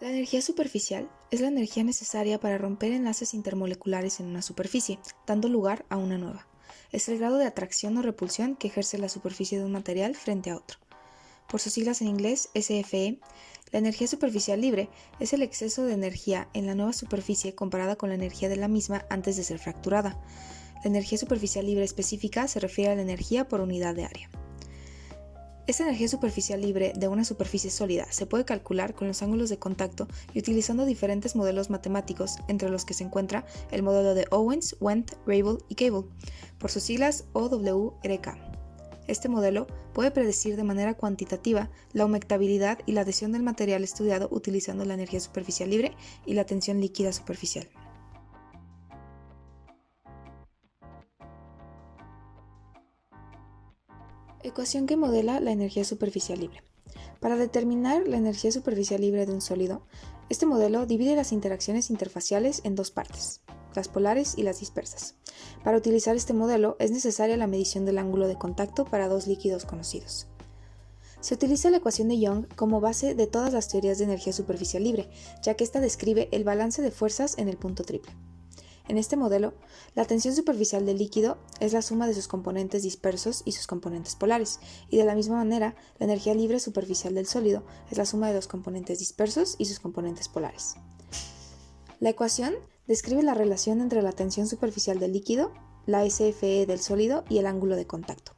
La energía superficial es la energía necesaria para romper enlaces intermoleculares en una superficie, dando lugar a una nueva. Es el grado de atracción o repulsión que ejerce la superficie de un material frente a otro. Por sus siglas en inglés SFE, la energía superficial libre es el exceso de energía en la nueva superficie comparada con la energía de la misma antes de ser fracturada. La energía superficial libre específica se refiere a la energía por unidad de área. Esta energía superficial libre de una superficie sólida se puede calcular con los ángulos de contacto y utilizando diferentes modelos matemáticos, entre los que se encuentra el modelo de Owens, Wendt, Rabel y Cable, por sus siglas OWRK. Este modelo puede predecir de manera cuantitativa la humectabilidad y la adhesión del material estudiado utilizando la energía superficial libre y la tensión líquida superficial. Ecuación que modela la energía superficial libre. Para determinar la energía superficial libre de un sólido, este modelo divide las interacciones interfaciales en dos partes, las polares y las dispersas. Para utilizar este modelo es necesaria la medición del ángulo de contacto para dos líquidos conocidos. Se utiliza la ecuación de Young como base de todas las teorías de energía superficial libre, ya que esta describe el balance de fuerzas en el punto triple. En este modelo, la tensión superficial del líquido es la suma de sus componentes dispersos y sus componentes polares, y de la misma manera, la energía libre superficial del sólido es la suma de los componentes dispersos y sus componentes polares. La ecuación describe la relación entre la tensión superficial del líquido, la SFE del sólido y el ángulo de contacto.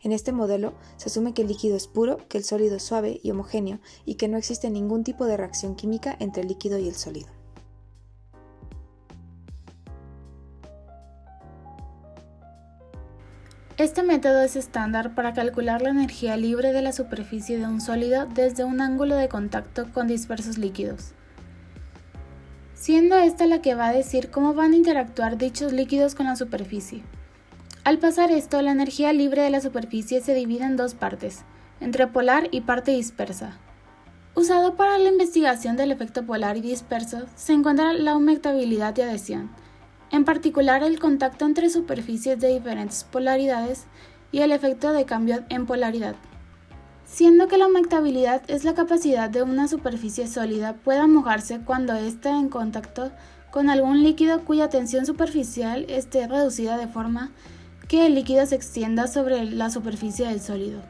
En este modelo se asume que el líquido es puro, que el sólido es suave y homogéneo, y que no existe ningún tipo de reacción química entre el líquido y el sólido. Este método es estándar para calcular la energía libre de la superficie de un sólido desde un ángulo de contacto con dispersos líquidos, siendo esta la que va a decir cómo van a interactuar dichos líquidos con la superficie. Al pasar esto, la energía libre de la superficie se divide en dos partes, entre polar y parte dispersa. Usado para la investigación del efecto polar y disperso, se encuentra la humectabilidad y adhesión, en particular el contacto entre superficies de diferentes polaridades y el efecto de cambio en polaridad. Siendo que la humectabilidad es la capacidad de una superficie sólida pueda mojarse cuando está en contacto con algún líquido cuya tensión superficial esté reducida de forma que el líquido se extienda sobre la superficie del sólido.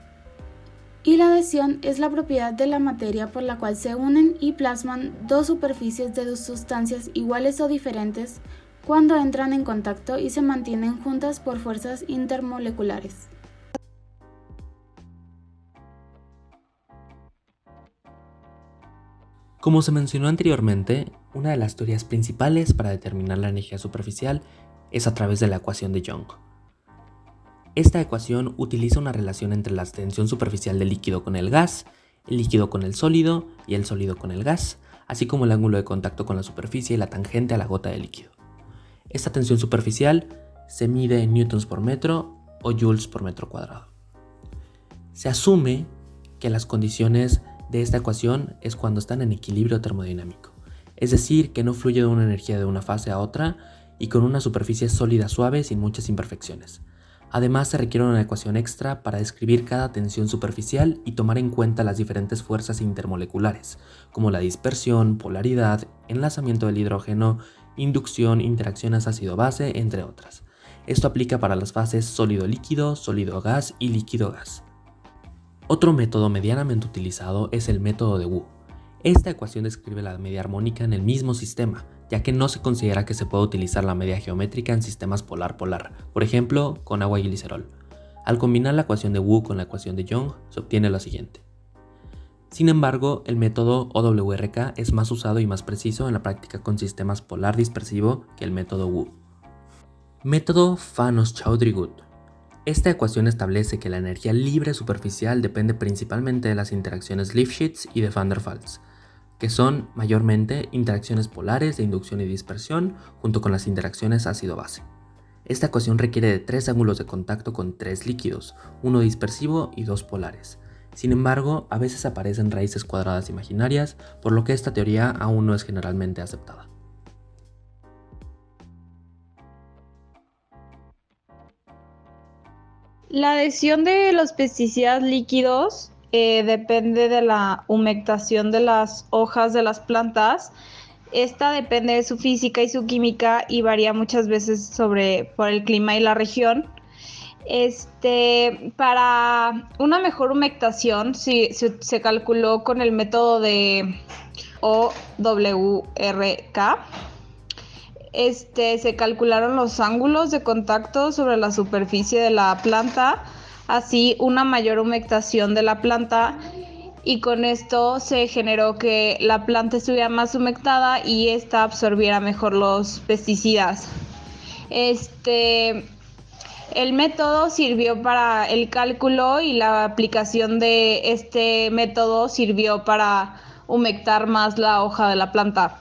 Y la adhesión es la propiedad de la materia por la cual se unen y plasman dos superficies de dos sustancias iguales o diferentes cuando entran en contacto y se mantienen juntas por fuerzas intermoleculares. Como se mencionó anteriormente, una de las teorías principales para determinar la energía superficial es a través de la ecuación de Young. Esta ecuación utiliza una relación entre la tensión superficial del líquido con el gas, el líquido con el sólido y el sólido con el gas, así como el ángulo de contacto con la superficie y la tangente a la gota de líquido. Esta tensión superficial se mide en newtons por metro o joules por metro cuadrado. Se asume que las condiciones de esta ecuación es cuando están en equilibrio termodinámico, es decir, que no fluye de una energía de una fase a otra y con una superficie sólida suave sin muchas imperfecciones. Además, se requiere una ecuación extra para describir cada tensión superficial y tomar en cuenta las diferentes fuerzas intermoleculares, como la dispersión, polaridad, enlazamiento del hidrógeno, inducción, interacciones ácido-base, entre otras. Esto aplica para las fases sólido-líquido, sólido-gas y líquido-gas. Otro método medianamente utilizado es el método de Wu. Esta ecuación describe la media armónica en el mismo sistema, ya que no se considera que se pueda utilizar la media geométrica en sistemas polar-polar, por ejemplo, con agua y glicerol. Al combinar la ecuación de Wu con la ecuación de Young, se obtiene lo siguiente. Sin embargo, el método OWRK es más usado y más preciso en la práctica con sistemas polar dispersivo que el método Wu. Método Fanos-Chaudhry-Good. Esta ecuación establece que la energía libre superficial depende principalmente de las interacciones Lifshitz y de Van der Waals, que son mayormente interacciones polares de inducción y dispersión junto con las interacciones ácido-base. Esta ecuación requiere de tres ángulos de contacto con tres líquidos, uno dispersivo y dos polares. Sin embargo, a veces aparecen raíces cuadradas imaginarias, por lo que esta teoría aún no es generalmente aceptada. La adhesión de los pesticidas líquidos depende de la humectación de las hojas de las plantas. Esta depende de su física y su química y varía muchas veces por el clima y la región. Para una mejor humectación se calculó con el método de OWRK. Se calcularon los ángulos de contacto sobre la superficie de la planta, así una mayor humectación de la planta, y con esto se generó que la planta estuviera más humectada y esta absorbiera mejor los pesticidas. El método sirvió para el cálculo y la aplicación de este método sirvió para humectar más la hoja de la planta.